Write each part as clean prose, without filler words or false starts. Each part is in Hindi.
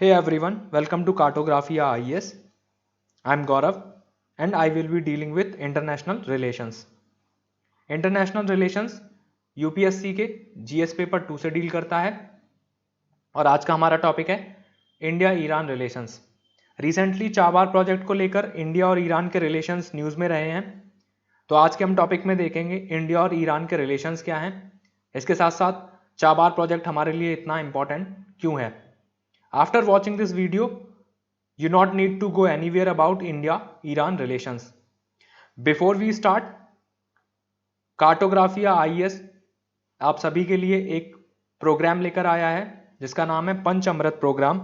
Hey everyone, welcome to Cartographia IES. I'm Gaurav and I will be dealing with international relations. International relations UPSC के जीएस पेपर 2 से डील करता है और आज का हमारा टॉपिक है India Iran relations. Recently Chabahar project को लेकर इंडिया और ईरान के रिलेशंस न्यूज़ में रहे हैं, तो आज के हम टॉपिक में देखेंगे इंडिया और ईरान के रिलेशंस क्या हैं, इसके साथ साथ चाबार प्रोजेक्ट हमारे लिए इतना इम्पोर्टेंट क्यों है। After watching this video, you not need to go anywhere about India-Iran relations. Before we start, Cartographia IAS आप सभी के लिए एक प्रोग्राम लेकर आया है जिसका नाम है पंच अमृत प्रोग्राम,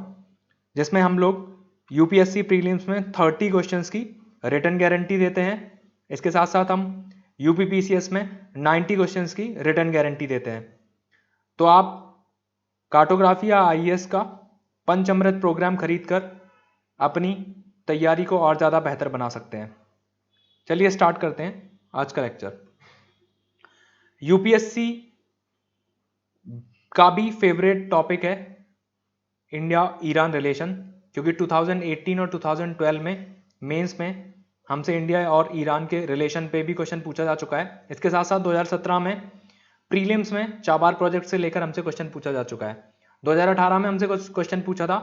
जिसमें हम लोग यूपीएससी प्रीलिम्स में 30 क्वेश्चंस की रिटन गारंटी देते हैं। इसके साथ साथ हम यूपीपीसीएस में 90 क्वेश्चंस की रिटन गारंटी देते हैं। तो आप कार्टोग्राफिया आईएएस का पंचअमृत प्रोग्राम खरीदकर अपनी तैयारी को और ज़्यादा बेहतर बना सकते हैं। चलिए स्टार्ट करते हैं आज का लेक्चर। यूपीएससी का भी फेवरेट टॉपिक है इंडिया ईरान रिलेशन, क्योंकि 2018 और 2012 में मेंस में हमसे इंडिया और ईरान के रिलेशन पे भी क्वेश्चन पूछा जा चुका है। इसके साथ साथ 2017 में प्रीलिम्स में चाबार प्रोजेक्ट से लेकर हमसे क्वेश्चन पूछा जा चुका है। 2018 में हमसे क्वेश्चन पूछा था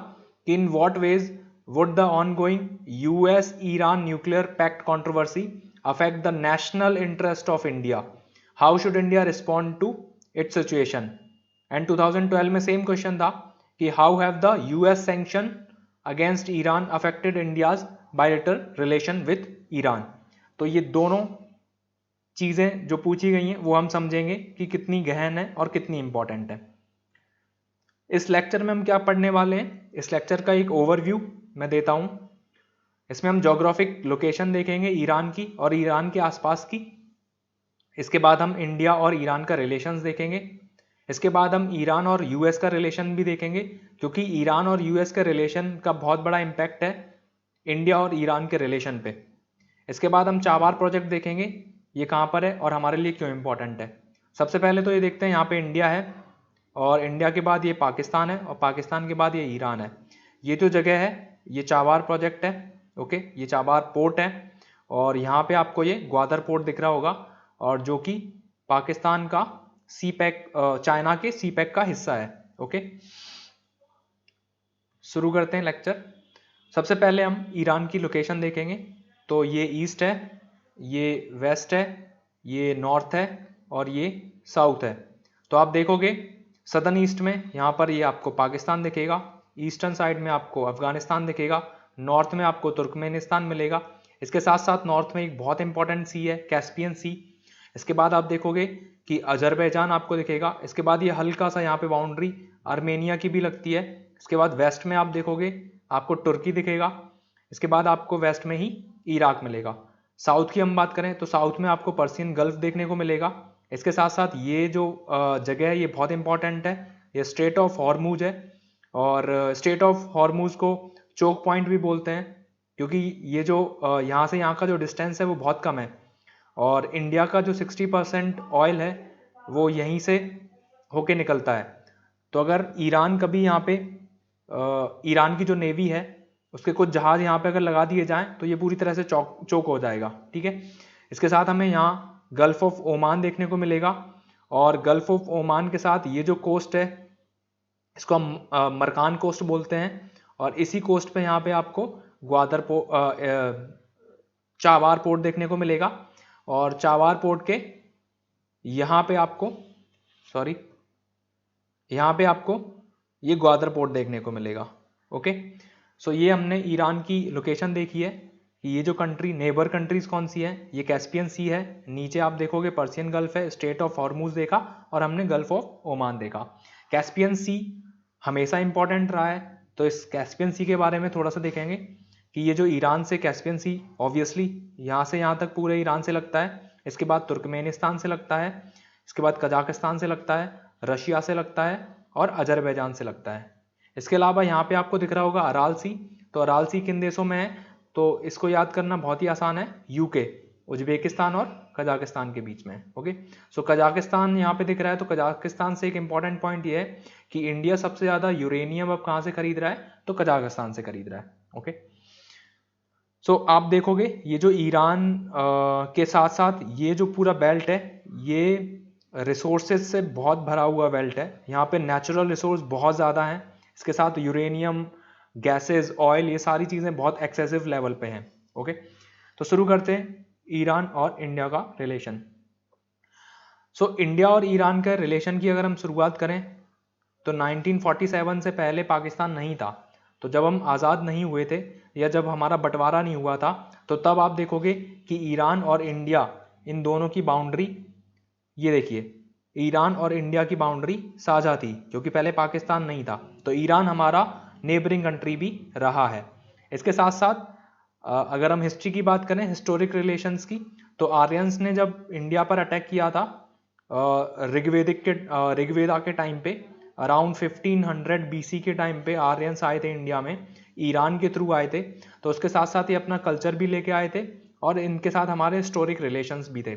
कि in what ways would the ongoing US Iran nuclear pact controversy affect the national interest of India, how should India respond to its situation. And 2012 में सेम क्वेश्चन था कि how have the US sanction against Iran affected India's bilateral relation with Iran. तो ये दोनों चीजें जो पूछी गई हैं वो हम समझेंगे कि कितनी गहन है और कितनी इंपॉर्टेंट है। इस लेक्चर में हम क्या पढ़ने वाले हैं, इस लेक्चर का एक ओवरव्यू मैं देता हूं। इसमें हम ज्योग्राफिक लोकेशन देखेंगे ईरान की और ईरान के आसपास की। इसके बाद हम इंडिया और ईरान का रिलेशंस देखेंगे। इसके बाद हम ईरान और यूएस का रिलेशन भी देखेंगे, क्योंकि ईरान और यूएस के रिलेशन का बहुत बड़ा इम्पैक्ट है इंडिया और ईरान के रिलेशन पे। इसके बाद हम चाबार प्रोजेक्ट देखेंगे, ये कहाँ पर है और हमारे लिए क्यों इम्पोर्टेंट है। सबसे पहले तो ये देखते हैं, यहाँ पे इंडिया है और इंडिया के बाद ये पाकिस्तान है और पाकिस्तान के बाद ये ईरान है। ये जो जगह है ये चाबार प्रोजेक्ट है, ओके, ये चाबार पोर्ट है और यहाँ पे आपको ये ग्वादर पोर्ट दिख रहा होगा और जो कि पाकिस्तान का सी पैक, चाइना के सी पैक का हिस्सा है। ओके, शुरू करते हैं लेक्चर। सबसे पहले हम ईरान की लोकेशन देखेंगे। तो ये ईस्ट है, ये वेस्ट है, ये नॉर्थ है और ये साउथ है। तो आप देखोगे सदर्न ईस्ट में यहाँ पर ये आपको पाकिस्तान दिखेगा, ईस्टर्न साइड में आपको अफगानिस्तान दिखेगा, नॉर्थ में आपको तुर्कमेनिस्तान मिलेगा। इसके साथ साथ नॉर्थ में एक बहुत इंपॉर्टेंट सी है कैस्पियन सी। इसके बाद आप देखोगे कि अजरबैजान आपको दिखेगा। इसके बाद ये हल्का सा यहाँ पे बाउंड्री आर्मेनिया की भी लगती है। इसके बाद वेस्ट में आप देखोगे आपको तुर्की दिखेगा। इसके बाद आपको वेस्ट में ही इराक मिलेगा। साउथ की हम बात करें तो साउथ में आपको पर्सियन गल्फ देखने को मिलेगा। इसके साथ साथ ये जो जगह है ये बहुत इंपॉर्टेंट है, ये स्ट्रेट ऑफ हॉर्मूज है और स्ट्रेट ऑफ हॉर्मूज को चोक पॉइंट भी बोलते हैं, क्योंकि ये जो यहाँ से यहाँ का जो डिस्टेंस है वो बहुत कम है और इंडिया का जो 60% ऑयल है वो यहीं से होके निकलता है। तो अगर ईरान कभी यहाँ पे ईरान की जो नेवी है उसके कुछ जहाज यहाँ पे अगर लगा दिए जाएं तो ये पूरी तरह से चोक हो जाएगा। ठीक है, इसके साथ हमें यहाँ गल्फ ऑफ ओमान देखने को मिलेगा और गल्फ ऑफ ओमान के साथ ये जो कोस्ट है इसको हम मरकान कोस्ट बोलते हैं और इसी कोस्ट पे यहाँ पे आपको चाबार पोर्ट देखने को मिलेगा और चाबार पोर्ट के यहाँ पे आपको ये ग्वादर पोर्ट देखने को मिलेगा। ओके, सो ये हमने ईरान की लोकेशन देखी है कि ये जो कंट्री नेबर कंट्रीज कौन सी है, ये कैस्पियन सी है, नीचे आप देखोगे पर्सियन गल्फ है, स्ट्रेट ऑफ हॉर्मूज देखा और हमने गल्फ ऑफ ओमान देखा। कैस्पियन सी हमेशा इंपॉर्टेंट रहा है, तो इस कैस्पियन सी के बारे में थोड़ा सा देखेंगे कि ये जो ईरान से कैस्पियन सी ऑब्वियसली यहाँ से यहाँ तक पूरे ईरान से लगता है। इसके बाद तुर्कमेनिस्तान से लगता है, इसके बाद कजाकिस्तान से लगता है, रशिया से लगता है और अजरबैजान से लगता है। इसके अलावा यहाँ पे आपको दिख रहा होगा अराल सी। तो अराल सी किन देशों में है, तो इसको याद करना बहुत ही आसान है, यूके, उज्बेकिस्तान और कजाकिस्तान के बीच में। ओके, सो कजाकिस्तान यहाँ पे दिख रहा है। तो कजाकिस्तान से एक इंपॉर्टेंट पॉइंट ये है कि इंडिया सबसे ज़्यादा यूरेनियम अब कहाँ से खरीद रहा है, तो कजाकिस्तान से खरीद रहा है। ओके, सो आप देखोगे ये जो ईरान के साथ साथ ये जो पूरा बेल्ट है, ये रिसोर्सेज से बहुत भरा हुआ बेल्ट है। यहाँ पे नेचुरल रिसोर्स बहुत ज़्यादा हैं, इसके साथ यूरेनियम, गैसेस, ऑयल, ये सारी चीज़ें बहुत एक्सेसिव लेवल पे हैं। ओके, तो शुरू करते हैं ईरान और इंडिया का रिलेशन। सो इंडिया और ईरान के रिलेशन की अगर हम शुरुआत करें तो 1947 से पहले पाकिस्तान नहीं था। तो जब हम आज़ाद नहीं हुए थे या जब हमारा बंटवारा नहीं हुआ था, तो तब आप देखोगे कि ईरान और इंडिया, इन दोनों की बाउंड्री, ये देखिए, ईरान और इंडिया की बाउंड्री साझा थी, क्योंकि पहले पाकिस्तान नहीं था। तो ईरान हमारा नेबरिंग कंट्री भी रहा है। इसके साथ साथ अगर हम हिस्ट्री की बात करें, हिस्टोरिक रिलेशंस की, तो आर्यंस ने जब इंडिया पर अटैक किया था ऋग्वेदा के टाइम पे, अराउंड 1500 बीसी के टाइम पे आर्यंस आए थे इंडिया में, ईरान के थ्रू आए थे। तो उसके साथ साथ ये अपना कल्चर भी लेके आए थे और इनके साथ हमारे हिस्टोरिक रिलेशंस भी थे।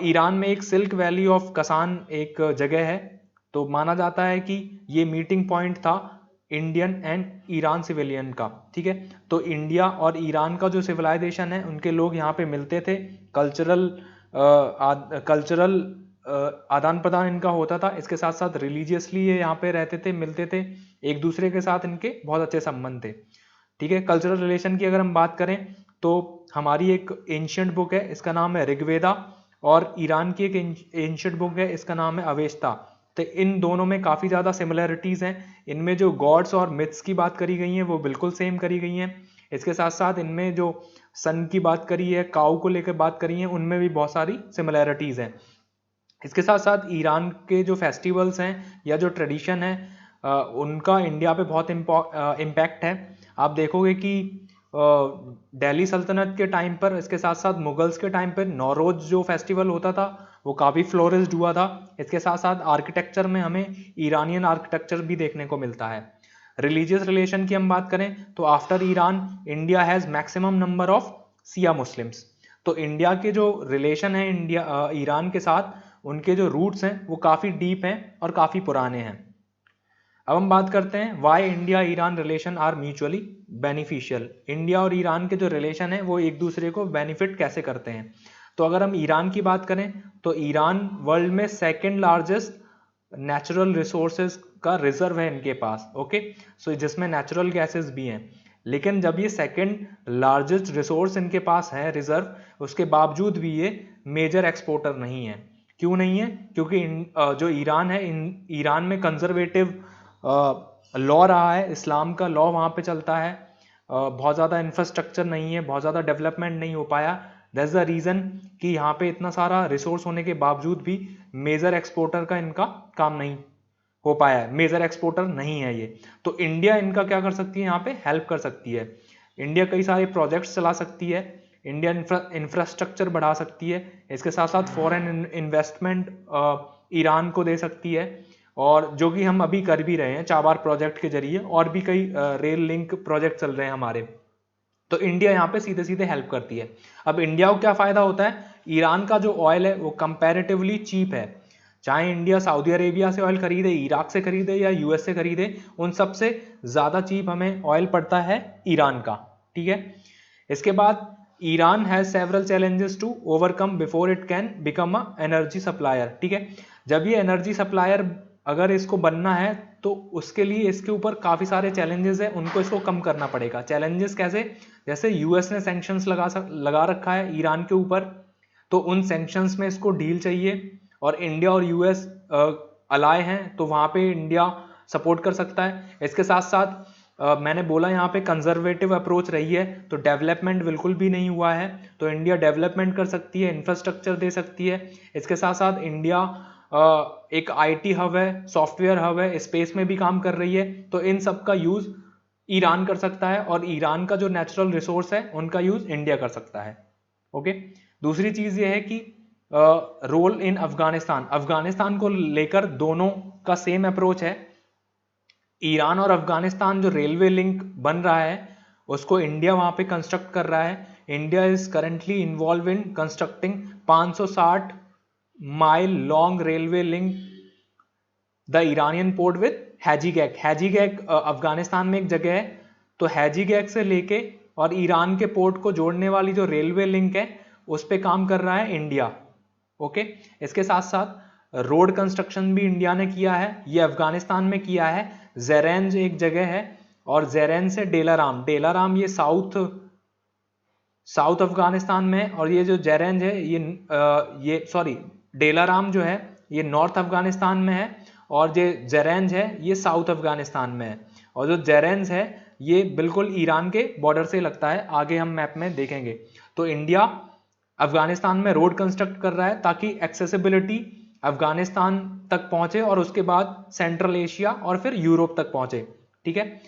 ईरान में एक सिल्क वैली ऑफ कसान एक जगह है, तो माना जाता है कि ये मीटिंग पॉइंट था इंडियन एंड ईरान सिविलियन का। ठीक है, तो इंडिया और ईरान का जो सिविलाइजेशन है, उनके लोग यहाँ पे मिलते थे, कल्चरल आदान प्रदान इनका होता था। इसके साथ साथ रिलीजियसली ये यहाँ पे रहते थे, मिलते थे, एक दूसरे के साथ इनके बहुत अच्छे संबंध थे। ठीक है, कल्चरल रिलेशन की अगर हम बात करें तो हमारी एक एंशियंट बुक है, इसका नाम है ऋग्वेदा, और ईरान की एक एंशियंट बुक है, इसका नाम है अवेस्ता। तो इन दोनों में काफ़ी ज़्यादा सिमिलरिटीज़ हैं। इनमें जो गॉड्स और मिथ्स की बात करी गई हैं वो बिल्कुल सेम करी गई हैं। इसके साथ साथ इनमें जो सन की बात करी है, काऊ को लेकर बात करी है, उनमें भी बहुत सारी सिमिलरिटीज़ हैं। इसके साथ साथ ईरान के जो फेस्टिवल्स हैं या जो ट्रेडिशन है, उनका इंडिया पे बहुत इम्पैक्ट है। आप देखोगे कि दिल्ली सल्तनत के टाइम पर, इसके साथ साथ मुगल्स के टाइम पर नौरोज जो फेस्टिवल होता था वो काफ़ी फ्लोरिस्ड हुआ था। इसके साथ साथ आर्किटेक्चर में हमें ईरानियन आर्किटेक्चर भी देखने को मिलता है। रिलीजियस रिलेशन की हम बात करें तो after Iran, India has maximum number of Siya Muslims. तो इंडिया के जो रिलेशन है इंडिया ईरान के साथ, उनके जो रूट्स हैं वो काफ़ी डीप हैं और काफ़ी पुराने हैं। अब हम बात करते हैं why India Iran relation are mutually beneficial. India और ईरान के जो रिलेशन है वो एक दूसरे को बेनिफिट कैसे करते हैं। तो अगर हम ईरान की बात करें तो ईरान वर्ल्ड में सेकेंड लार्जेस्ट नेचुरल रिसोर्सेज का रिजर्व है इनके पास। ओके, सो जिसमें नेचुरल गैसेस भी हैं। लेकिन जब ये सेकेंड लार्जेस्ट रिसोर्स इनके पास है रिजर्व, उसके बावजूद भी ये मेजर एक्सपोर्टर नहीं है। क्यों नहीं है? क्योंकि जो ईरान है, ईरान में कंजर्वेटिव लॉ रहा है, इस्लाम का लॉ वहाँ पे चलता है। बहुत ज़्यादा इंफ्रास्ट्रक्चर नहीं है, बहुत ज़्यादा डेवलपमेंट नहीं हो पाया। दैट्स द रीज़न कि यहाँ पे इतना सारा रिसोर्स होने के बावजूद भी मेजर एक्सपोर्टर का इनका काम नहीं हो पाया है, मेजर एक्सपोर्टर नहीं है ये। तो इंडिया इनका क्या कर सकती है, यहाँ पे हेल्प कर सकती है। इंडिया कई सारे प्रोजेक्ट्स चला सकती है, इंडिया इंफ्रास्ट्रक्चर बढ़ा सकती है, इसके साथ साथ फॉरेन इन्वेस्टमेंट ईरान को दे सकती है, और जो कि हम अभी कर भी रहे हैं चाबार प्रोजेक्ट के जरिए, और भी कई रेल लिंक प्रोजेक्ट चल रहे हैं हमारे। तो इंडिया यहाँ पे सीधे सीधे हेल्प करती है। अब इंडिया को क्या फायदा होता है, ईरान का जो ऑयल है वो कंपैरेटिवली चीप है। चाहे इंडिया सऊदी अरेबिया से ऑयल खरीदे, इराक से खरीदे या यूएस से खरीदे, उन सबसे ज्यादा चीप हमें ऑयल पड़ता है ईरान का। ठीक है, इसके बाद Iran has several challenges to overcome before it can become a energy supplier. ठीक है, जब ये एनर्जी सप्लायर अगर इसको बनना है तो उसके लिए इसके ऊपर काफी सारे चैलेंजेस है, उनको इसको कम करना पड़ेगा। चैलेंजेस कैसे? जैसे यूएस ने सैंक्शंस लगा रखा है ईरान के ऊपर, तो उन सैंक्शंस में इसको डील चाहिए, और इंडिया और यूएस अलाय हैं, तो वहां पे इंडिया सपोर्ट कर सकता है। इसके साथ साथ मैंने बोला यहाँ पे कंजर्वेटिव अप्रोच रही है, तो डेवलपमेंट बिल्कुल भी नहीं हुआ है, तो इंडिया डेवलपमेंट कर सकती है, इंफ्रास्ट्रक्चर दे सकती है। इसके साथ साथ इंडिया एक आईटी हब है, सॉफ्टवेयर हब है, स्पेस में भी काम कर रही है, तो इन सब का यूज ईरान कर सकता है, और ईरान का जो नेचुरल रिसोर्स है उनका यूज इंडिया कर सकता है। ओके, दूसरी चीज ये है कि रोल इन अफगानिस्तान, अफगानिस्तान को लेकर दोनों का सेम अप्रोच है। ईरान और अफगानिस्तान जो रेलवे लिंक बन रहा है उसको इंडिया वहां पे कंस्ट्रक्ट कर रहा है। India is currently involve in constructing 560 mile long railway link the Iranian port with Hajigak. Hajigak Afghanistan में एक जगह है, तो हैजीगैग से लेके और ईरान के पोर्ट को जोड़ने वाली जो रेलवे लिंक है उस पे काम कर रहा है इंडिया। ओके, इसके साथ साथ रोड कंस्ट्रक्शन भी इंडिया ने किया है, ये अफगानिस्तान में किया है। जेरेंज एक जगह है और जेरेंज से डेलाराम, डेलाराम ये साउथ अफगानिस्तान में है, और ये जो जेरेंज है ये सॉरी डेलाराम जो है ये नॉर्थ अफगानिस्तान में है, और जो जेरेंज है ये साउथ अफगानिस्तान में है, और जो जेरेंज है ये बिल्कुल ईरान के बॉर्डर से लगता है, आगे हम मैप में देखेंगे। तो इंडिया अफगानिस्तान में रोड कंस्ट्रक्ट कर रहा है ताकि एक्सेसिबिलिटी अफगानिस्तान तक पहुंचे और उसके बाद सेंट्रल एशिया और फिर यूरोप तक पहुंचे। ठीक है,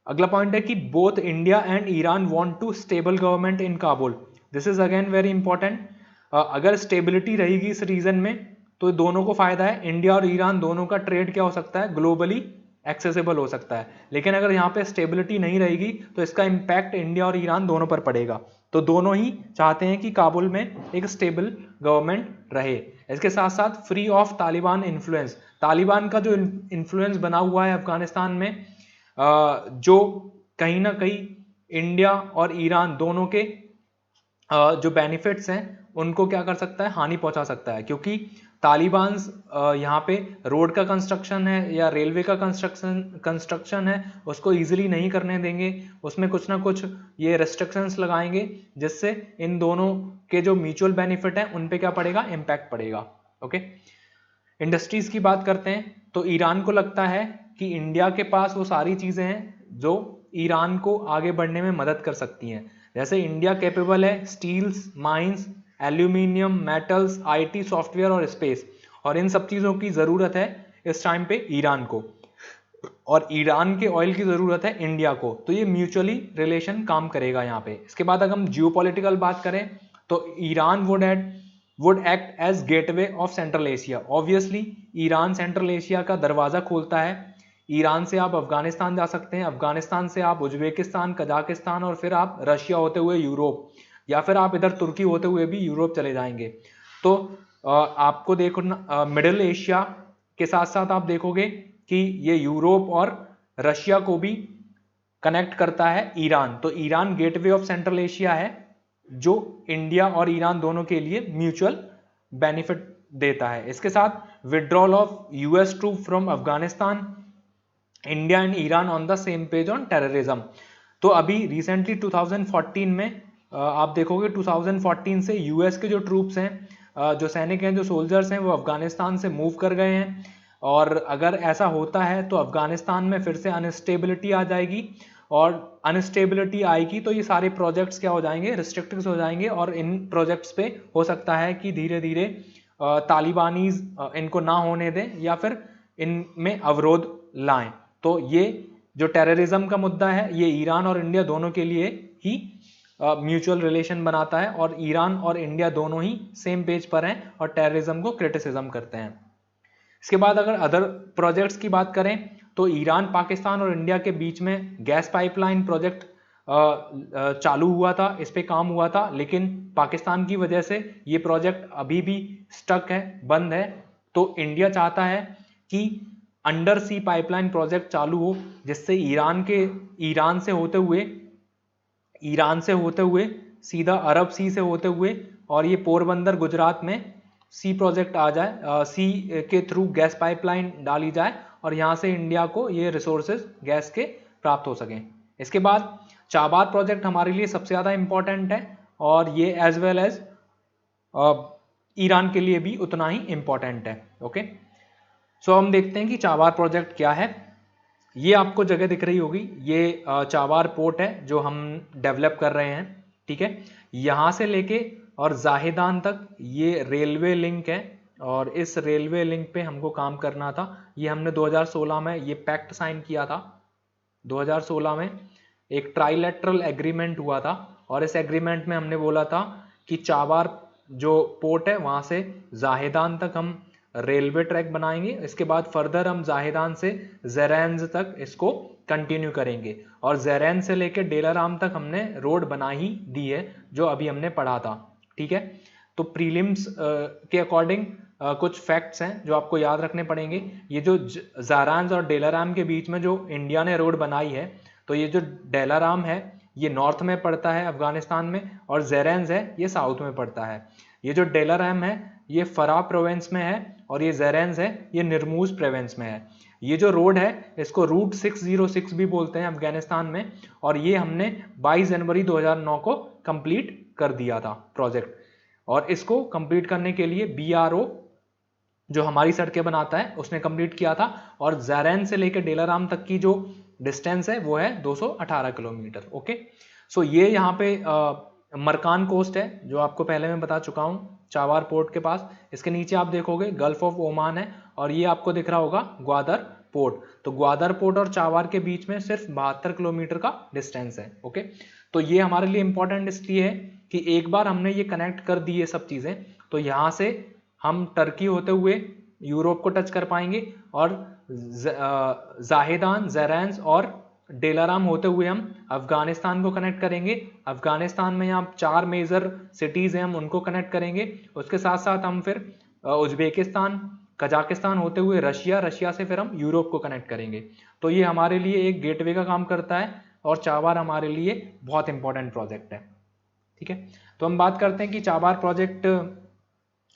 अगला पॉइंट है कि both India and Iran want to stable government in Kabul. This is again very important. अगर स्टेबिलिटी रहेगी इस रीजन में तो दोनों को फायदा है, इंडिया और ईरान दोनों का ट्रेड क्या हो सकता है, ग्लोबली एक्सेसिबल हो सकता है। लेकिन अगर यहाँ पे स्टेबिलिटी नहीं रहेगी तो इसका इम्पैक्ट इंडिया और ईरान दोनों पर पड़ेगा। तो दोनों ही चाहते हैं कि काबुल में एक स्टेबल गवर्नमेंट रहे। इसके साथ साथ free of Taliban influence, Taliban का जो इन्फ्लुएंस बना हुआ है अफगानिस्तान में, जो कहीं ना कहीं इंडिया और ईरान दोनों के जो बेनिफिट्स हैं उनको क्या कर सकता है, हानि पहुंचा सकता है। क्योंकि तालिबान यहाँ पे रोड का कंस्ट्रक्शन है या रेलवे का कंस्ट्रक्शन है उसको इजीली नहीं करने देंगे, उसमें कुछ ना कुछ ये रेस्ट्रिक्शंस लगाएंगे जिससे इन दोनों के जो म्यूचुअल बेनिफिट है उन पे क्या पड़ेगा, इम्पैक्ट पड़ेगा। ओके, इंडस्ट्रीज की बात करते हैं तो ईरान को लगता है कि इंडिया के पास वो सारी चीजें हैं जो ईरान को आगे बढ़ने में मदद कर सकती हैं। जैसे इंडिया कैपेबल है steels, mines, aluminium, metals, IT, software और स्पेस, और इन सब चीजों की जरूरत है इस टाइम पे ईरान को, और ईरान के ऑयल की जरूरत है इंडिया को। तो ये म्यूचुअली रिलेशन काम करेगा यहाँ पे। इसके बाद अगर हम जियोपॉलिटिकल बात करें तो Iran would act as gateway of central Asia. Obviously Iran central Asia का दरवाजा खोलता है। ईरान से आप अफगानिस्तान जा सकते हैं, अफगानिस्तान से आप उज्बेकिस्तान, कजाकिस्तान और फिर आप रशिया होते हुए यूरोप, या फिर आप इधर तुर्की होते हुए भी यूरोप चले जाएंगे। तो आपको देखो मिडिल एशिया के साथ साथ आप देखोगे कि ये यूरोप और रशिया को भी कनेक्ट करता है ईरान। तो Iran gateway of central Asia है जो इंडिया और ईरान दोनों के लिए म्यूचुअल बेनिफिट देता है। इसके साथ withdrawal of US troop from Afghanistan, India and Iran on the same page on terrorism. तो अभी रिसेंटली 2014 में आप देखोगे 2014 से यूएस के जो ट्रूप्स हैं, जो सैनिक हैं, जो सोल्जर्स हैं, वो अफगानिस्तान से मूव कर गए हैं। और अगर ऐसा होता है तो अफगानिस्तान में फिर से अनस्टेबिलिटी आ जाएगी, और अनस्टेबिलिटी आएगी तो ये सारे प्रोजेक्ट्स क्या हो जाएंगे, रिस्ट्रिक्टेड हो जाएंगे, और इन प्रोजेक्ट्स पे हो सकता है कि धीरे धीरे तालिबानीज इनको ना होने दें या फिर इनमें अवरोध लाएं। तो ये जो टेररिज्म का मुद्दा है ये ईरान और इंडिया दोनों के लिए ही म्यूचुअल रिलेशन बनाता है, और ईरान और इंडिया दोनों ही सेम पेज पर हैं और टेररिज्म को क्रिटिसिज्म करते हैं। इसके बाद अगर अदर प्रोजेक्ट्स की बात करें तो ईरान, पाकिस्तान और इंडिया के बीच में गैस पाइपलाइन प्रोजेक्ट चालू हुआ था, इस पे काम हुआ था, लेकिन पाकिस्तान की वजह से ये प्रोजेक्ट अभी भी स्टक है, बंद है। तो इंडिया चाहता है कि अंडर सी पाइपलाइन प्रोजेक्ट चालू हो जिससे ईरान से होते हुए सीधा अरब सी से होते हुए और ये पोरबंदर गुजरात में सी प्रोजेक्ट आ जाए, सी के थ्रू गैस पाइपलाइन डाली जाए और यहाँ से इंडिया को ये रिसोर्सेज गैस के प्राप्त हो सकें। इसके बाद चाबार प्रोजेक्ट हमारे लिए सबसे ज़्यादा इंपॉर्टेंट है और ये एज वेल एज ईरान के लिए भी उतना ही इंपॉर्टेंट है। ओके, सो हम देखते हैं कि चाबार प्रोजेक्ट क्या है। ये आपको जगह दिख रही होगी, ये चाबार पोर्ट है जो हम डेवलप कर रहे हैं। ठीक है, यहाँ से लेके और जाहिदान तक ये रेलवे लिंक है और इस रेलवे लिंक पे हमको काम करना था। ये हमने 2016 में ये पैक्ट साइन किया था। 2016 में एक ट्राइलेटरल एग्रीमेंट हुआ था और इस एग्रीमेंट में हमने बोला था कि चाबार जो पोर्ट है वहाँ से जाहिदान तक हम रेलवे ट्रैक बनाएंगे। इसके बाद फर्दर हम जाहिदान से जेरेंज तक इसको कंटिन्यू करेंगे और जेरेंज से लेकर डेलाराम तक हमने रोड बना ही दी है जो अभी हमने पढ़ा था। ठीक है, तो प्रीलिम्स के अकॉर्डिंग कुछ फैक्ट्स हैं जो आपको याद रखने पड़ेंगे। ये जो ज़ारांज और डेलाराम के बीच में जो इंडिया ने रोड बनाई है, तो ये जो डेलाराम है ये नॉर्थ में पड़ता है अफगानिस्तान में, और ज़ेरेंज है ये साउथ में पड़ता है। ये जो डेलाराम है ये फराह प्रोविंस में है, और ये ज़ेरेंज है ये निर्मूज प्रोविंस में है। ये जो रोड है इसको रूट 606 भी बोलते हैं अफगानिस्तान में, और ये हमने 22 जनवरी 2009 को कंप्लीट कर दिया था प्रोजेक्ट। और इसको कंप्लीट करने के लिए BRO जो हमारी सड़कें बनाता है उसने कंप्लीट किया था, और ज़ेरेन से लेकर डेलाराम तक की जो डिस्टेंस है वो है 218 किलोमीटर। ओके, सो ये यहाँ पे मरकान कोस्ट है जो आपको पहले मैं बता चुका हूँ, चाबार पोर्ट के पास। इसके नीचे आप देखोगे गल्फ ऑफ ओमान है, और ये आपको दिख रहा होगा ग्वादर पोर्ट। तो ग्वादर पोर्ट और चाबार के बीच में सिर्फ 72 किलोमीटर का डिस्टेंस है। ओके, तो ये हमारे लिए इंपॉर्टेंट इसलिए है कि एक बार हमने ये कनेक्ट कर दी ये सब चीज़ें, तो यहाँ से हम टर्की होते हुए यूरोप को टच कर पाएंगे, और जाहेदान, ज़ेरेंज और डेलाराम होते हुए हम अफगानिस्तान को कनेक्ट करेंगे। अफगानिस्तान में यहाँ 4 मेजर सिटीज़ हैं, हम उनको कनेक्ट करेंगे। उसके साथ साथ हम फिर उज्बेकिस्तान, कजाकिस्तान होते हुए रशिया, रशिया से फिर हम यूरोप को कनेक्ट करेंगे। तो ये हमारे लिए एक गेटवे का काम करता है, और चाबार हमारे लिए बहुत इंपॉर्टेंट प्रोजेक्ट है। ठीक है, तो हम बात करते हैं कि चाबार प्रोजेक्ट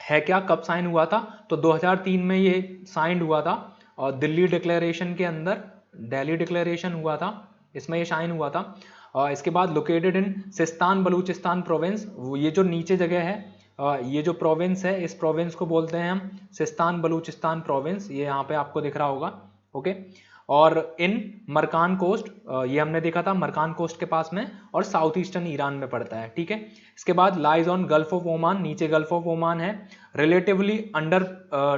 है क्या, कब साइन हुआ था। तो 2003 में ये साइन हुआ था, और दिल्ली डिक्लेरेशन के अंदर, दिल्ली डिक्लेरेशन हुआ था, इसमें ये साइन हुआ था। और इसके बाद located in Sistan Balochistan province, ये जो नीचे जगह है, ये जो प्रोविंस है इस प्रोविंस को बोलते हैं हम सिस्तान बलूचिस्तान प्रोविंस, ये यहाँ पे आपको दिख रहा होगा। ओके, और इन मरकान कोस्ट, ये हमने देखा था मरकान कोस्ट के पास में, और साउथ ईस्टर्न ईरान में पड़ता है। ठीक है, इसके बाद lies on gulf of Oman, नीचे गल्फ ऑफ ओमान है, रिलेटिवली अंडर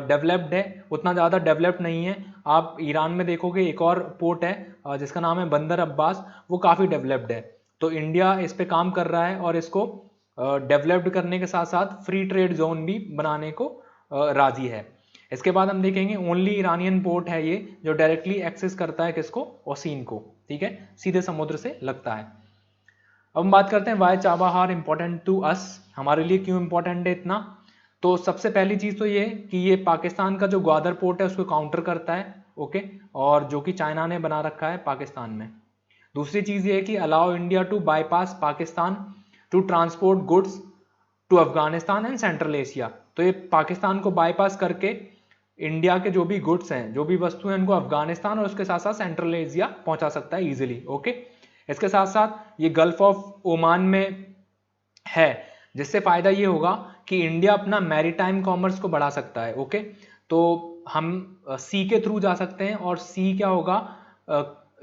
डेवलप्ड है, उतना ज़्यादा डेवलप्ड नहीं है। आप ईरान में देखोगे एक और पोर्ट है जिसका नाम है बंदर अब्बास, वो काफ़ी डेवलप्ड है। तो इंडिया इस पे काम कर रहा है, और इसको डेवलप्ड करने के साथ साथ फ्री ट्रेड जोन भी बनाने को राजी है। इसके बाद हम देखेंगे ओनली ईरानियन पोर्ट है ये, जो डायरेक्टली एक्सेस करता है किसको, ओसीन को। ठीक है, सीधे समुद्र से लगता है। अब हम बात करते हैं why Chabahar important to us, हमारे लिए क्यों इंपॉर्टेंट है इतना। तो सबसे पहली चीज तो ये कि ये पाकिस्तान का जो ग्वादर पोर्ट है उसको काउंटर करता है। ओके, और जो कि चाइना ने बना रखा है पाकिस्तान में। दूसरी चीज ये है कि allow India to bypass Pakistan to transport goods to Afghanistan and central Asia. तो ये पाकिस्तान को बाईपास करके इंडिया के जो भी गुड्स हैं, जो भी वस्तु हैं, उनको अफगानिस्तान और उसके साथ साथ सेंट्रल एशिया पहुंचा सकता है इजीली। ओके, इसके साथ साथ ये गल्फ ऑफ ओमान में है, जिससे फायदा ये होगा कि इंडिया अपना मैरीटाइम कॉमर्स को बढ़ा सकता है। ओके, तो हम सी के थ्रू जा सकते हैं, और सी क्या होगा,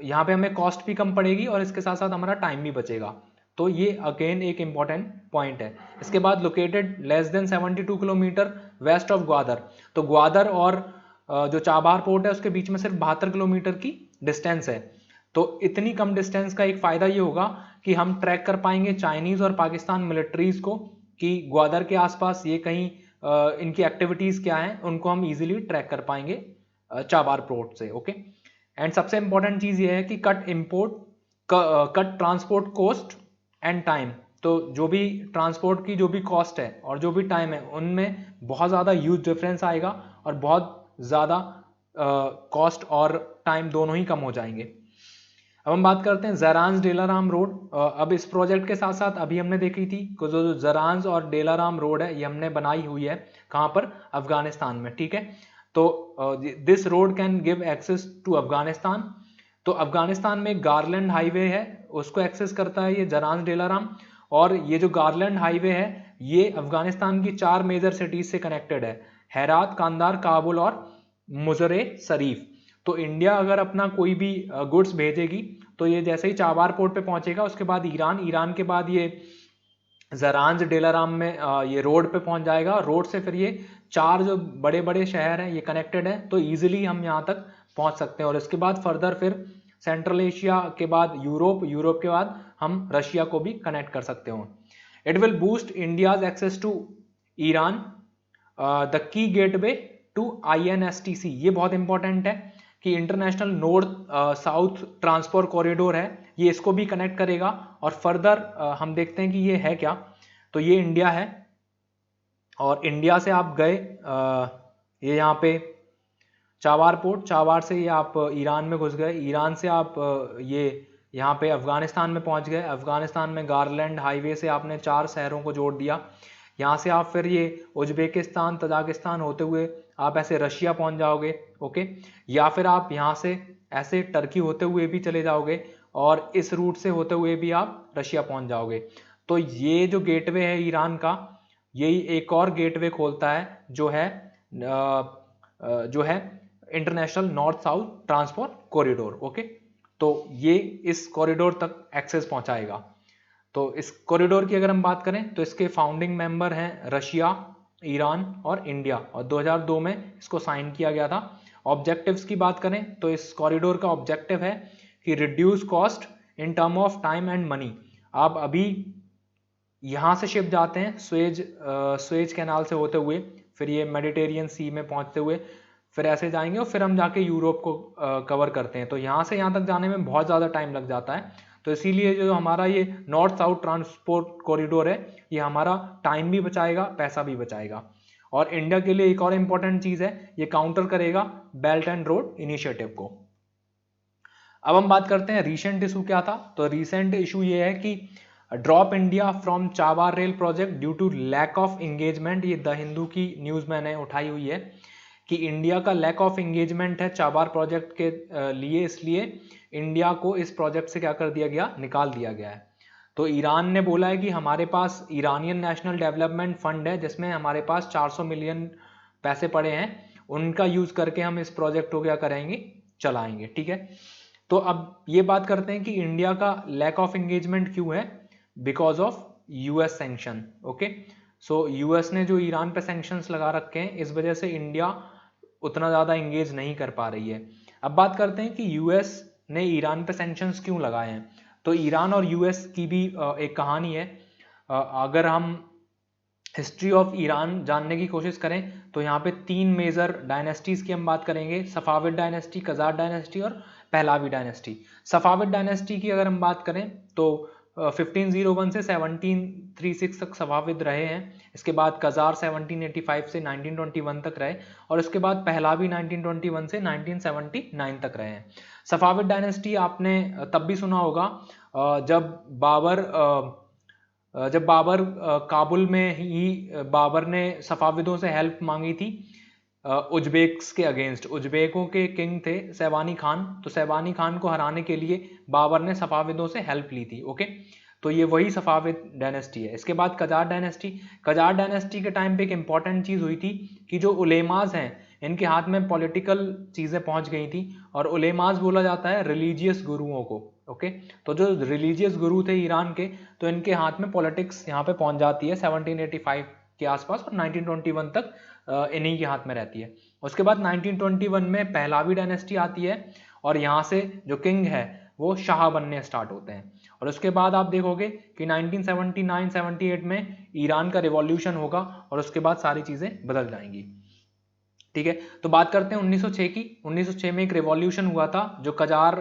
यहाँ पे हमें कॉस्ट भी कम पड़ेगी, और इसके साथ साथ हमारा टाइम भी बचेगा। तो ये अगेन एक इंपॉर्टेंट पॉइंट है। इसके बाद located less than 72 kilometre west of Gwadar. तो ग्वादर और जो चाबार पोर्ट है उसके बीच में सिर्फ 72 किलोमीटर की डिस्टेंस है। तो इतनी कम डिस्टेंस का एक फायदा ये होगा कि हम ट्रैक कर पाएंगे चाइनीज और पाकिस्तान मिलिट्रीज को, कि ग्वादर के आसपास ये कहीं इनकी एक्टिविटीज क्या हैं, उनको हम इजीली ट्रैक कर पाएंगे चाबार पोर्ट से। ओके, एंड सबसे इंपॉर्टेंट चीज ये है कि cut transport cost and time. तो जो भी ट्रांसपोर्ट की जो भी कॉस्ट है और जो भी टाइम है, उनमें बहुत ज़्यादा ह्यूज डिफरेंस आएगा, और बहुत ज़्यादा कॉस्ट और टाइम दोनों ही कम हो जाएंगे। अब हम बात करते हैं ज़रांज डेलाराम रोड। अब इस प्रोजेक्ट के साथ साथ अभी हमने देखी थी कि जो ज़रांज और डेलाराम रोड है ये हमने बनाई हुई है कहाँ पर, अफगानिस्तान में। ठीक है, तो this road can give access to Afghanistan. तो अफगानिस्तान में गारलैंड हाईवे है, उसको एक्सेस करता है ये ज़रांज डेलाराम। और ये जो गारलैंड हाईवे है ये अफगानिस्तान की 4 मेजर सिटीज से कनेक्टेड है, हेरात, कांदार, काबुल और मुजरे शरीफ। तो इंडिया अगर अपना कोई भी गुड्स भेजेगी तो ये जैसे ही चाबार पोर्ट पे पहुंचेगा, उसके बाद ईरान के बाद ये ज़रांज डेलाराम में ये रोड पे पहुंच जाएगा। रोड से फिर ये 4 जो बड़े बड़े शहर हैं ये कनेक्टेड है, तो इजीली हम यहाँ तक पहुंच सकते हैं। और इसके बाद फर्दर फिर सेंट्रल एशिया के बाद यूरोप के बाद हम रशिया को भी कनेक्ट कर सकते हो। It will boost India's access to Iran, the key gateway to INSTC। ये बहुत इंपॉर्टेंट है कि international north south transport corridor है, ये इसको भी कनेक्ट करेगा। और फर्दर हम देखते हैं कि ये है क्या। तो ये इंडिया है, और इंडिया से आप गए ये यहाँ पे चाबार पोर्ट, चाबार से ये आप ईरान में घुस गए, ईरान से आप ये यहाँ पे अफगानिस्तान में पहुँच गए, अफगानिस्तान में गारलैंड हाईवे से आपने 4 शहरों को जोड़ दिया। यहाँ से आप फिर ये उज्बेकिस्तान तजाकिस्तान होते हुए आप ऐसे रशिया पहुँच जाओगे, ओके। या फिर आप यहाँ से ऐसे टर्की होते हुए भी चले जाओगे और इस रूट से होते हुए भी आप रशिया पहुँच जाओगे। तो ये जो गेटवे है ईरान का, यही एक और गेटवे खोलता है जो है international north south transport corridor, okay. तो ये इस कॉरिडोर तक एक्सेस पहुंचाएगा। तो इस कॉरिडोर की अगर हम बात करें तो इसके फाउंडिंग मेंबर हैं रशिया, ईरान और इंडिया, और 2002 में इसको साइन किया गया था। ऑब्जेक्टिव्स की बात करें तो इस कॉरिडोर का ऑब्जेक्टिव है कि reduce cost in term of time and money. आप अभी यहाँ से शिप जाते हैं स्वेज कैनाल से होते हुए, फिर ये मेडिटेरियन सी में पहुंचते हुए फिर ऐसे जाएंगे और फिर हम जाके यूरोप को कवर करते हैं। तो यहाँ से यहाँ तक जाने में बहुत ज़्यादा टाइम लग जाता है। तो इसीलिए जो हमारा ये नॉर्थ साउथ ट्रांसपोर्ट कॉरिडोर है, ये हमारा टाइम भी बचाएगा, पैसा भी बचाएगा। और इंडिया के लिए एक और इम्पोर्टेंट चीज़ है, ये काउंटर करेगा बेल्ट एंड रोड इनिशिएटिव को। अब हम बात करते हैं रीसेंट इशू क्या था। तो रीसेंट इशू ये है कि drop India from Chabahar rail project due to lack of engagement. ये द हिंदू की न्यूज़ मैंने उठाई हुई है कि इंडिया का लैक ऑफ एंगेजमेंट है चाबार प्रोजेक्ट के लिए, इसलिए इंडिया को इस प्रोजेक्ट से क्या कर दिया गया, निकाल दिया गया है। तो ईरान ने बोला है कि हमारे पास ईरानियन नेशनल डेवलपमेंट फंड है जिसमें हमारे पास 400 मिलियन पैसे पड़े हैं, उनका यूज करके हम इस प्रोजेक्ट को क्या करेंगे, चलाएंगे, ठीक है। तो अब ये बात करते हैं कि इंडिया का लैक ऑफ एंगेजमेंट क्यों है, because of US sanction, okay. So US ने जो ईरान पे सैंक्शंस लगा रखे हैं, इस वजह से इंडिया उतना ज़्यादा इंगेज नहीं कर पा रही है। अब बात करते हैं कि यूएस ने ईरान पे सैंक्शंस क्यों लगाए हैं। तो ईरान और यूएस की भी एक कहानी है। अगर हम हिस्ट्री ऑफ ईरान जानने की कोशिश करें तो यहाँ पे 3 मेजर डायनेस्टीज की हम बात करेंगे, सफाविद डायनेस्टी, कज़ार डायनेस्टी और पहलावी डायनेस्टी। सफाविद डायनेस्टी की अगर हम बात करें तो 1501 से 1736 तक सफाविद रहे हैं। इसके बाद कज़ार 1785 से 1921 तक रहे और उसके बाद पहलावी 1921 से 1979 तक रहे हैं। सफाविद डायनेस्टी आपने तब भी सुना होगा जब बाबर काबुल में ही बाबर ने सफाविदों से हेल्प मांगी थी उज्बेक्स के अगेंस्ट। उज्बेकों के किंग थे सैबानी खान, तो सैबानी खान को हराने के लिए बाबर ने सफाविदों से हेल्प ली थी, ओके। तो ये वही सफाविद डायनेस्टी है। इसके बाद कज़ार डायनेस्टी, कज़ार डायनेस्टी के टाइम पे एक इंपॉर्टेंट चीज़ हुई थी कि जो उलेमाज हैं इनके हाथ में पॉलिटिकल चीज़ें पहुंच गई थी, और उलेमाज बोला जाता है रिलीजियस गुरुओं को, ओके। तो जो रिलीजियस गुरु थे ईरान के, तो इनके हाथ में पॉलिटिक्स यहाँ पे पहुंच जाती है 1785 के आसपास, और 1921 तक इन्हीं के हाथ में रहती है। उसके बाद 1921 में पहलावी डायनेस्टी आती है और यहाँ से जो किंग है वो शाह बनने स्टार्ट होते हैं। और उसके बाद आप देखोगे कि 1979-78 में ईरान का रिवॉल्यूशन होगा और उसके बाद सारी चीज़ें बदल जाएंगी, ठीक है। तो बात करते हैं 1906 की। 1906 में एक रिवॉल्यूशन हुआ था जो कज़ार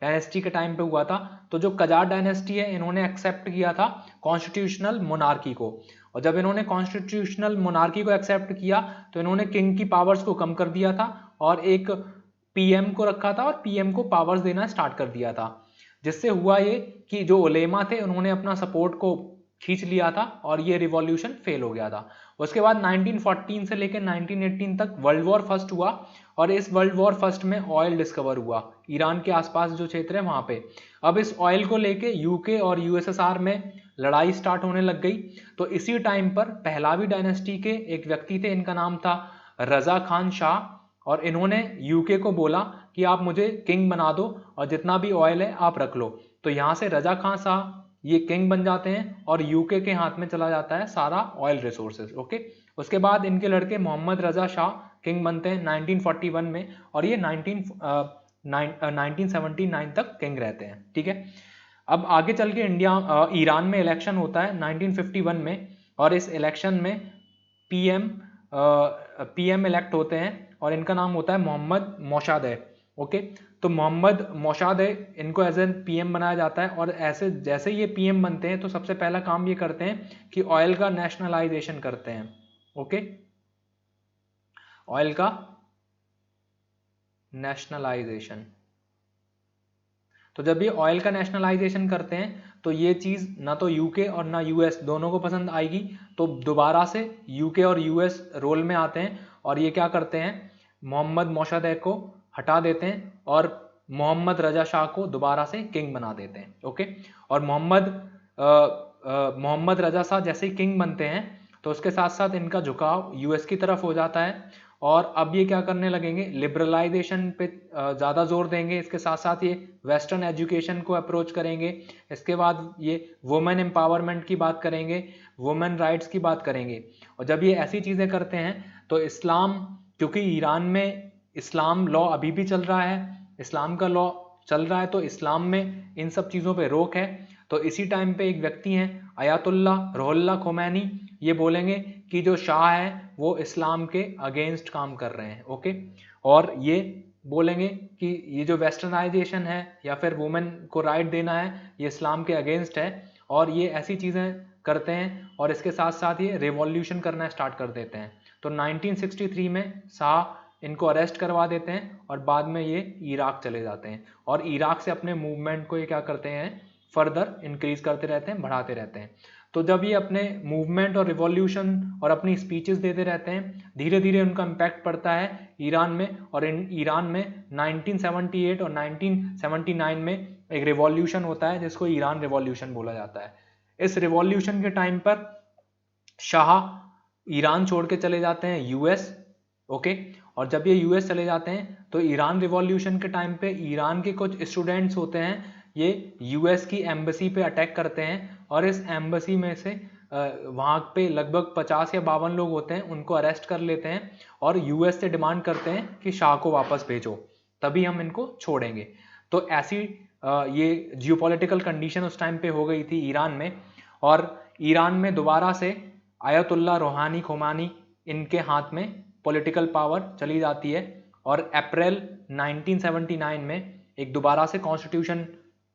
डायनेस्टी के टाइम पे हुआ था। तो जो कज़ार डायनेस्टी है इन्होंने एक्सेप्ट किया था कॉन्स्टिट्यूशनल मोनार्की को, और जब इन्होंने कॉन्स्टिट्यूशनल मोनार्की को एक्सेप्ट किया तो इन्होंने किंग की पावर्स को कम कर दिया था और एक पीएम को रखा था और पीएम को पावर्स देना स्टार्ट कर दिया था। जिससे हुआ ये कि जो उलेमा थे उन्होंने अपना सपोर्ट को खींच लिया था और ये रिवॉल्यूशन फेल हो गया था। उसके बाद 1914 से लेकर 1918 तक वर्ल्ड वॉर फर्स्ट हुआ और इस वर्ल्ड वॉर फर्स्ट में ऑयल डिस्कवर हुआ ईरान के आसपास जो क्षेत्र है वहां पे। अब इस ऑयल को लेके यूके और यूएसएसआर में लड़ाई स्टार्ट होने लग गई। तो इसी टाइम पर पहलावी डायनेस्टी के एक व्यक्ति थे, इनका नाम था रजा खान शाह, और इन्होंने यूके को बोला कि आप मुझे किंग बना दो और जितना भी ऑयल है आप रख लो। तो यहाँ से रजा खान शाह ये किंग बन जाते हैं और यूके के हाथ में चला जाता है सारा ऑयल रिसोर्सेज, ओके। उसके बाद इनके लड़के मोहम्मद रजा शाह किंग बनते हैं 1941 में और ये 1979 तक किंग रहते हैं, ठीक है। अब आगे चल के ईरान में इलेक्शन होता है 1951 में, और इस इलेक्शन में पीएम इलेक्ट होते हैं और इनका नाम होता है मोहम्मद मोशादेह, ओके। तो मोहम्मद मोशादेह इनको एज एन पीएम बनाया जाता है और ऐसे जैसे ये पीएम बनते हैं तो सबसे पहला काम ये करते हैं कि ऑयल का नेशनलाइजेशन करते हैं। ओके, ऑयल का नेशनलाइजेशन। तो जब ये ऑयल का नेशनलाइजेशन करते हैं तो ये चीज़ ना तो यूके और ना यूएस दोनों को पसंद आएगी, तो दोबारा से यूके और यूएस रोल में आते हैं और ये क्या करते हैं, मोहम्मद मोशद्देक को हटा देते हैं और मोहम्मद रजा शाह को दोबारा से किंग बना देते हैं। ओके, और मोहम्मद रजा शाह जैसे ही किंग बनते हैं तो उसके साथ साथ इनका झुकाव यूएस की तरफ हो जाता है और अब ये क्या करने लगेंगे, लिबरलाइजेशन पे ज़्यादा जोर देंगे। इसके साथ साथ ये वेस्टर्न एजुकेशन को अप्रोच करेंगे। इसके बाद ये वुमेन एम्पावरमेंट की बात करेंगे, वुमेन राइट्स की बात करेंगे। और जब ये ऐसी चीज़ें करते हैं तो इस्लाम, क्योंकि ईरान में इस्लाम लॉ अभी भी चल रहा है, इस्लाम का लॉ चल रहा है, तो इस्लाम में इन सब चीज़ों पे रोक है। तो इसी टाइम पे एक व्यक्ति हैं अयातुल्ला रुहुल्लाह खोमैनी, ये बोलेंगे कि जो शाह है वो इस्लाम के अगेंस्ट काम कर रहे हैं। ओके, और ये बोलेंगे कि ये जो वेस्टर्नाइजेशन है या फिर वुमेन को राइट देना है ये इस्लाम के अगेंस्ट है, और ये ऐसी चीज़ें करते हैं और इसके साथ साथ ये रिवॉल्यूशन करना स्टार्ट कर देते हैं। तो 1963 में शाह इनको अरेस्ट करवा देते हैं और बाद में ये इराक चले जाते हैं और इराक से अपने मूवमेंट को ये क्या करते हैं, फर्दर इंक्रीज करते रहते हैं, बढ़ाते रहते हैं। तो जब ये अपने मूवमेंट और रिवॉल्यूशन और अपनी स्पीचेस देते रहते हैं, धीरे धीरे उनका इम्पैक्ट पड़ता है ईरान में, और ईरान में 1978 और 1979 में एक रिवॉल्यूशन होता है जिसको ईरान रिवॉल्यूशन बोला जाता है। इस रिवॉल्यूशन के टाइम पर शाह ईरान छोड़ के चले जाते हैं यूएस। ओके, और जब ये यूएस चले जाते हैं तो ईरान रिवॉल्यूशन के टाइम पे ईरान के कुछ स्टूडेंट्स होते हैं, ये यूएस की एम्बेसी पे अटैक करते हैं और इस एम्बेसी में से वहाँ पे लगभग 50 या 52 लोग होते हैं, उनको अरेस्ट कर लेते हैं और यूएस से डिमांड करते हैं कि शाह को वापस भेजो, तभी हम इनको छोड़ेंगे। तो ऐसी ये जियोपॉलिटिकल कंडीशन उस टाइम पे हो गई थी ईरान में, और ईरान में दोबारा से आयतुल्ला रूहानी खोमानी इनके हाथ में पॉलिटिकल पावर चली जाती है और अप्रैल 1979 में एक दोबारा से कॉन्स्टिट्यूशन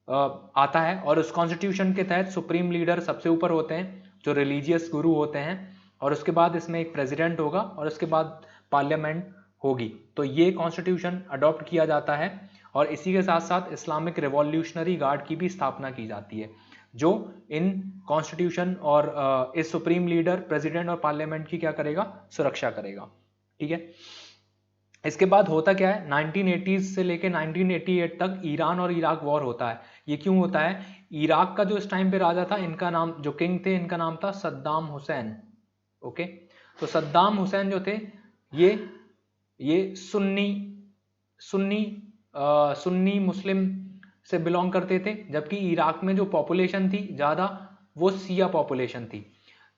आता है और उस कॉन्स्टिट्यूशन के तहत सुप्रीम लीडर सबसे ऊपर होते हैं जो रिलीजियस गुरु होते हैं, और उसके बाद इसमें एक प्रेसिडेंट होगा और उसके बाद पार्लियामेंट होगी। तो ये कॉन्स्टिट्यूशन अडॉप्ट किया जाता है और इसी के साथ साथ इस्लामिक रिवॉल्यूशनरी गार्ड की भी स्थापना की जाती है जो इन कॉन्स्टिट्यूशन और इस सुप्रीम लीडर, प्रेसिडेंट और पार्लियामेंट की क्या करेगा, सुरक्षा करेगा। ठीक है, इसके बाद होता क्या है, 1980s से लेके 1988 तक ईरान और इराक वॉर होता है। ये क्यों होता है, इराक का जो इस टाइम पे राजा था, इनका नाम, जो किंग थे, इनका नाम था सद्दाम हुसैन। ओके, तो सद्दाम हुसैन जो थे ये सुन्नी सुन्नी सुन्नी मुस्लिम से बिलोंग करते थे, जबकि इराक में जो पॉपुलेशन थी ज़्यादा वो सिया पॉपुलेशन थी।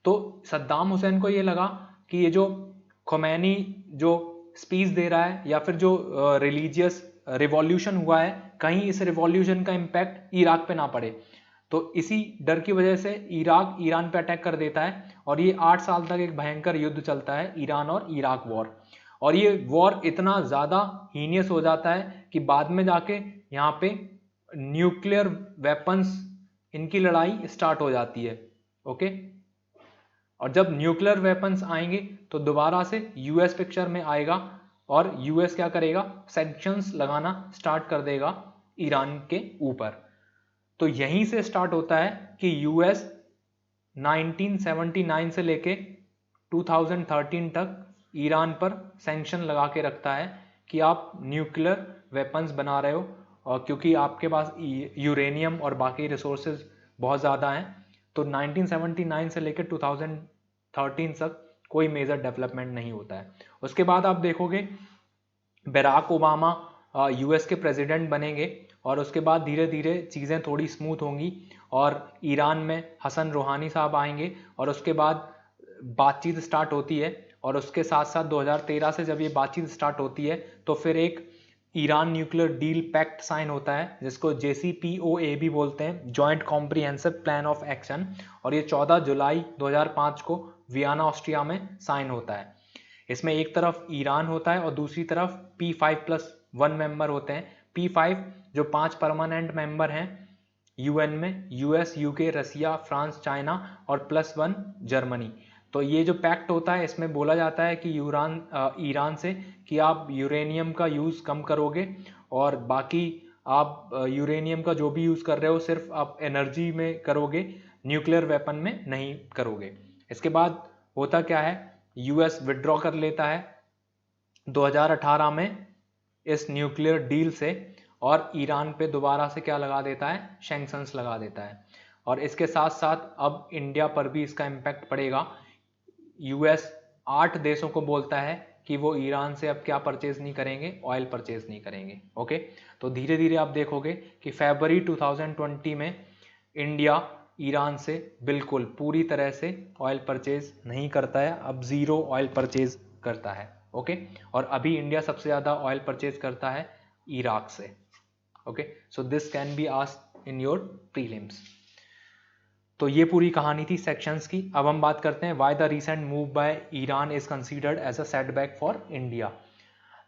तो सद्दाम हुसैन को ये लगा कि ये जो खोमैनी जो स्पीच दे रहा है या फिर जो रिलीजियस रिवॉल्यूशन हुआ है, कहीं इस रिवॉल्यूशन का इम्पैक्ट इराक पे ना पड़े। तो इसी डर की वजह से इराक ईरान पे अटैक कर देता है और ये 8 साल तक एक भयंकर युद्ध चलता है, ईरान और इराक वॉर। और ये वॉर इतना ज़्यादा हीनियस हो जाता है कि बाद में जाके यहाँ पे न्यूक्लियर वेपन्स, इनकी लड़ाई स्टार्ट हो जाती है। ओके, और जब न्यूक्लियर वेपन्स आएंगे तो दोबारा से यूएस पिक्चर में आएगा और यूएस क्या करेगा, सैंक्शंस लगाना स्टार्ट कर देगा ईरान के ऊपर। तो यहीं से स्टार्ट होता है कि यूएस 1979 से लेके 2013 तक ईरान पर सैंक्शन लगा के रखता है कि आप न्यूक्लियर वेपन्स बना रहे हो, और क्योंकि आपके पास यूरेनियम और बाकी रिसोर्सेज बहुत ज़्यादा हैं। तो 1979 से लेकर 2013 तक कोई मेजर डेवलपमेंट नहीं होता है। उसके बाद आप देखोगे बराक ओबामा यूएस के प्रेसिडेंट बनेंगे और उसके बाद धीरे धीरे चीज़ें थोड़ी स्मूथ होंगी और ईरान में हसन रूहानी साहब आएंगे और उसके बाद बातचीत स्टार्ट होती है। और उसके साथ साथ 2013 से जब ये बातचीत स्टार्ट होती है तो फिर एक Iran nuclear deal pact sign होता है जिसको JCPOA भी बोलते हैं, joint comprehensive plan of action, और ये 14 जुलाई 2005 को वियना ऑस्ट्रिया में साइन होता है। इसमें एक तरफ ईरान होता है और दूसरी तरफ P5+1 मेंबर होते हैं। P5 जो 5 परमानेंट मेंबर हैं यूएन में, यूएस, यूके, रसिया, फ्रांस, चाइना और +1 जर्मनी। तो ये जो पैक्ट होता है इसमें बोला जाता है कि ईरान से कि आप यूरेनियम का यूज़ कम करोगे और बाकी आप यूरेनियम का जो भी यूज़ कर रहे हो सिर्फ आप एनर्जी में करोगे, न्यूक्लियर वेपन में नहीं करोगे। इसके बाद होता क्या है, यूएस विड्रॉ कर लेता है 2018 में इस न्यूक्लियर डील से और ईरान पे दोबारा से क्या लगा देता है, सैंक्शंस लगा देता है। और इसके साथ साथ अब इंडिया पर भी इसका इम्पैक्ट पड़ेगा। यूएस 8 देशों को बोलता है कि वो ईरान से अब क्या परचेज नहीं करेंगे, ऑयल परचेज नहीं करेंगे। ओके, तो धीरे धीरे आप देखोगे कि फरवरी 2020 में इंडिया ईरान से बिल्कुल पूरी तरह से ऑयल परचेज नहीं करता है, अब जीरो ऑयल परचेज करता है। ओके, और अभी इंडिया सबसे ज़्यादा ऑयल परचेज करता है इराक से। Okay, so this can be asked in your prelims. तो ये पूरी कहानी थी सेक्शंस की। अब हम बात करते हैं why the recent move by Iran is considered as a setback for India.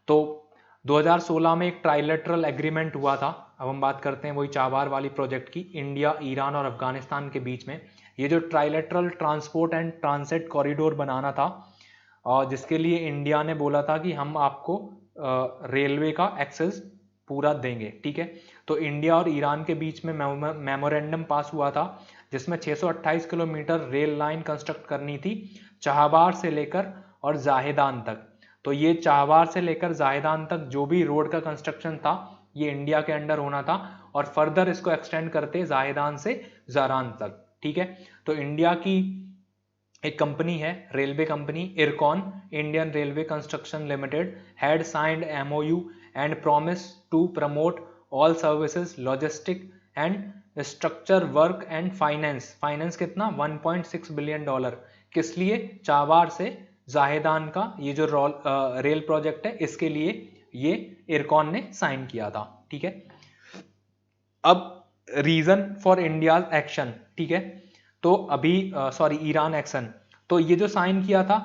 तो 2016 में एक ट्राइलेटरल एग्रीमेंट हुआ था। अब हम बात करते हैं वही चाबार वाली प्रोजेक्ट की, इंडिया, ईरान और अफगानिस्तान के बीच में। ये जो trilateral transport and transit corridor बनाना था, और जिसके लिए इंडिया ने बोला था कि हम आपको रेलवे का एक्सेस पूरा देंगे। ठीक है, तो इंडिया और ईरान के बीच में मेमोरेंडम पास हुआ था जिसमें 628 किलोमीटर रेल लाइन कंस्ट्रक्ट करनी थी, चाहबार से लेकर और जाहेदान तक। तो ये चाहबार से लेकर जाहेदान तक जो भी रोड का कंस्ट्रक्शन था ये इंडिया के अंडर होना था और फर्दर इसको एक्सटेंड करते जाहेदान से जारान तक। ठीक है, तो इंडिया की एक कंपनी है, railway company Ircon, Indian railway construction limited, had signed MoU and promise to promote all services, logistic and structure work and finance कितना, 1.6 बिलियन डॉलर। किस लिए, चाबार से जाहेदान का ये जो रेल प्रोजेक्ट है इसके लिए ये इरकॉन ने साइन किया था। ठीक है, अब रीजन फॉर इंडिया एक्शन। ठीक है, तो अभी ईरान एक्शन, तो ये जो साइन किया था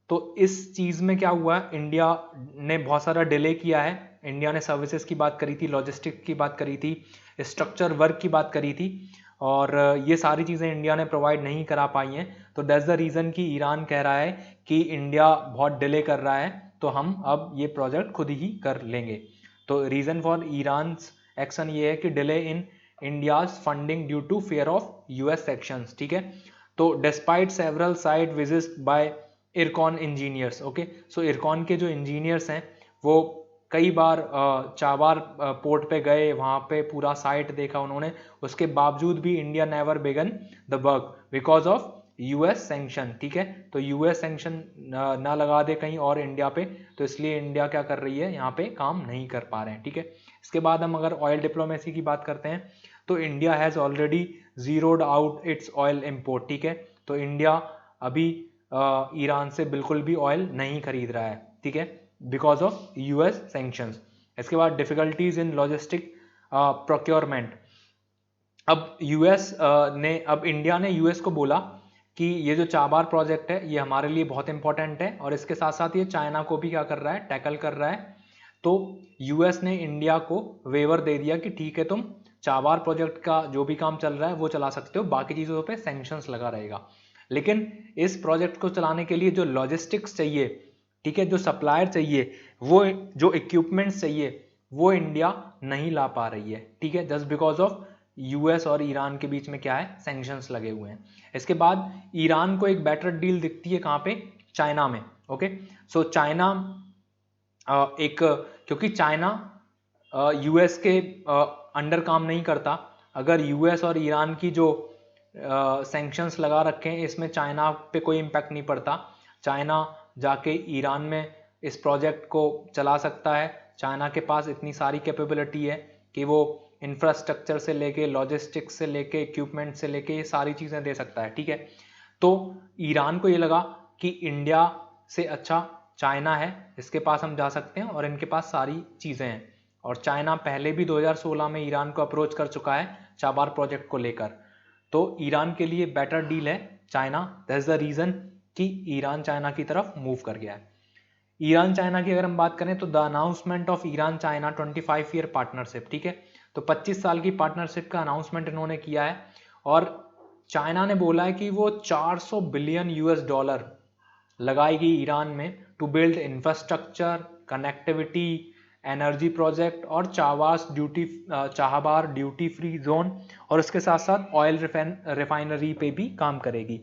तो इस चीज में क्या हुआ, इंडिया ने बहुत सारा डिले किया है। इंडिया ने सर्विसेज की बात करी थी, लॉजिस्टिक की बात करी थी, स्ट्रक्चर वर्क की बात करी थी और ये सारी चीजें इंडिया ने प्रोवाइड नहीं करा पाई हैं। तो दैट्स द रीजन कि ईरान कह रहा है कि इंडिया बहुत डिले कर रहा है तो हम अब ये प्रोजेक्ट खुद ही कर लेंगे। तो रीजन फॉर ईरान एक्शन ये है कि delay in India's funding due to fear of US sections. ठीक है, तो despite several site visits by IRCON engineers. Okay, so IRCON के जो इंजीनियर्स हैं वो कई बार चाबार पोर्ट पे गए, वहां पे पूरा साइट देखा उन्होंने, उसके बावजूद भी India never began the work because of US sanction. ठीक है, तो यूएस सैंक्शन ना लगा दे कहीं और इंडिया पे, तो इसलिए इंडिया क्या कर रही है, यहाँ पे काम नहीं कर पा रहे हैं। ठीक है, इसके बाद हम अगर ऑयल डिप्लोमेसी की बात करते हैं तो India has already zeroed out its oil import. ठीक है, तो इंडिया अभी ईरान से बिल्कुल भी ऑयल नहीं खरीद रहा है। ठीक है, बिकॉज ऑफ यूएस सैंक्शंस। इसके बाद डिफिकल्टीज इन लॉजिस्टिक प्रोक्योरमेंट। अब अब इंडिया ने यूएस को बोला कि ये जो चाबार प्रोजेक्ट है ये हमारे लिए बहुत इंपॉर्टेंट है और इसके साथ साथ ये चाइना को भी क्या कर रहा है, टैकल कर रहा है। तो यूएस ने इंडिया को वेवर दे दिया कि ठीक है तुम चाबार प्रोजेक्ट का जो भी काम चल रहा है वो चला सकते हो, बाकी चीजों पे सैंक्शंस लगा रहेगा। लेकिन इस प्रोजेक्ट को चलाने के लिए जो लॉजिस्टिक्स चाहिए, ठीक है, जो सप्लायर चाहिए, वो जो इक्विपमेंट्स चाहिए वो इंडिया नहीं ला पा रही है। ठीक है, जस्ट बिकॉज ऑफ यूएस और ईरान के बीच में क्या है, सैंक्शंस लगे हुए हैं। इसके बाद ईरान को एक बेटर डील दिखती है कहां पे, चाइना में। ओके, सो चाइना क्योंकि चाइना यूएस के अंडर काम नहीं करता। अगर यूएस और ईरान की जो सैंक्शंस लगा रखे हैं इसमें चाइना पे कोई इम्पैक्ट नहीं पड़ता। चाइना जाके ईरान में इस प्रोजेक्ट को चला सकता है। चाइना के पास इतनी सारी कैपेबिलिटी है कि वो इंफ्रास्ट्रक्चर से लेके, लॉजिस्टिक्स से लेके, इक्विपमेंट से लेके ये सारी चीजें दे सकता है। ठीक है, तो ईरान को ये लगा कि इंडिया से अच्छा चाइना है, इसके पास हम जा सकते हैं और इनके पास सारी चीजें हैं। और चाइना पहले भी 2016 में ईरान को अप्रोच कर चुका है चाबार प्रोजेक्ट को लेकर। तो ईरान के लिए बेटर डील है चाइना। दैट्स द रीजन कि ईरान चाइना की तरफ मूव कर गया है। ईरान चाइना की अगर हम बात करें तो the announcement of Iran China 25 year partnership. ठीक है, तो 25 साल की पार्टनरशिप का अनाउंसमेंट इन्होंने किया है और चाइना ने बोला है कि वो 400 बिलियन यूएस डॉलर लगाएगी ईरान में to build infrastructure, connectivity, energy project और चाहबार ड्यूटी फ्री जोन, और उसके साथ साथ ऑयल रिफाइनरी पे भी काम करेगी।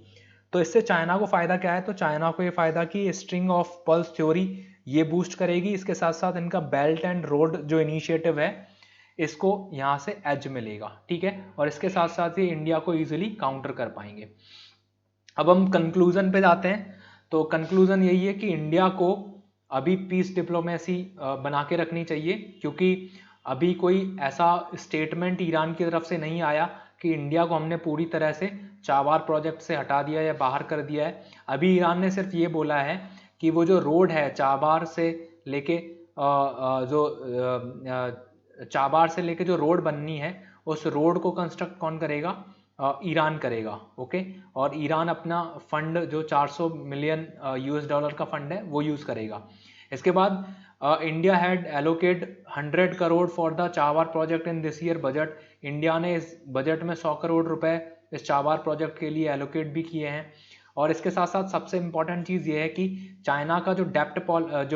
तो इससे चाइना को फायदा क्या है? तो चाइना को ये फायदा कि स्ट्रिंग ऑफ पल्स थ्योरी ये बूस्ट करेगी। इसके साथ साथ इनका बेल्ट एंड रोड जो इनिशिएटिव है इसको यहाँ से एज मिलेगा, ठीक है, और इसके साथ साथ ही इंडिया को इजीली काउंटर कर पाएंगे। अब हम कंक्लूजन पे जाते हैं। तो कंक्लूजन यही है कि इंडिया को अभी पीस डिप्लोमेसी बना के रखनी चाहिए, क्योंकि अभी कोई ऐसा स्टेटमेंट ईरान की तरफ से नहीं आया कि इंडिया को हमने पूरी तरह से चाबार प्रोजेक्ट से हटा दिया या बाहर कर दिया है। अभी ईरान ने सिर्फ ये बोला है कि वो जो रोड है चाबार से लेके चाबार से लेके जो रोड बननी है उस रोड को कंस्ट्रक्ट कौन करेगा? ईरान करेगा, ओके। और ईरान अपना फंड जो 400 मिलियन यूएस डॉलर का फंड है वो यूज करेगा। इसके बाद India had allocate 100 crore for the Chabahar project in this year budget. India ने इस बजट में 100 करोड़ रुपए इस चाबार प्रोजेक्ट के लिए एलोकेट भी किए हैं। और इसके साथ साथ सबसे इंपॉर्टेंट चीज़ ये है कि चाइना का जो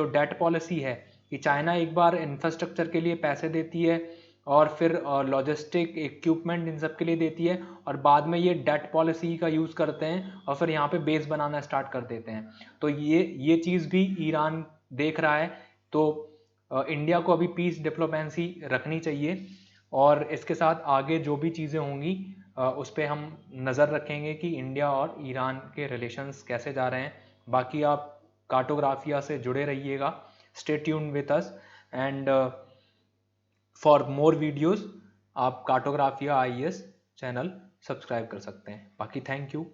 डेट पॉलिसी है कि चाइना एक बार इंफ्रास्ट्रक्चर के लिए पैसे देती है और फिर लॉजिस्टिक इक्विपमेंट इन सब के लिए देती है, और बाद में ये डेट पॉलिसी का यूज़ करते हैं और फिर यहाँ पे बेस बनाना स्टार्ट कर देते हैं। तो ये चीज़ भी ईरान देख रहा है। तो इंडिया को अभी पीस डिप्लोमेसी रखनी चाहिए, और इसके साथ आगे जो भी चीज़ें होंगी उस पर हम नज़र रखेंगे कि इंडिया और ईरान के रिलेशंस कैसे जा रहे हैं। बाकी आप कार्टोग्राफिया से जुड़े रहिएगा, stay tuned with us, and for more videos आप कार्टोग्राफिया IAS चैनल सब्सक्राइब कर सकते हैं। बाकी थैंक यू।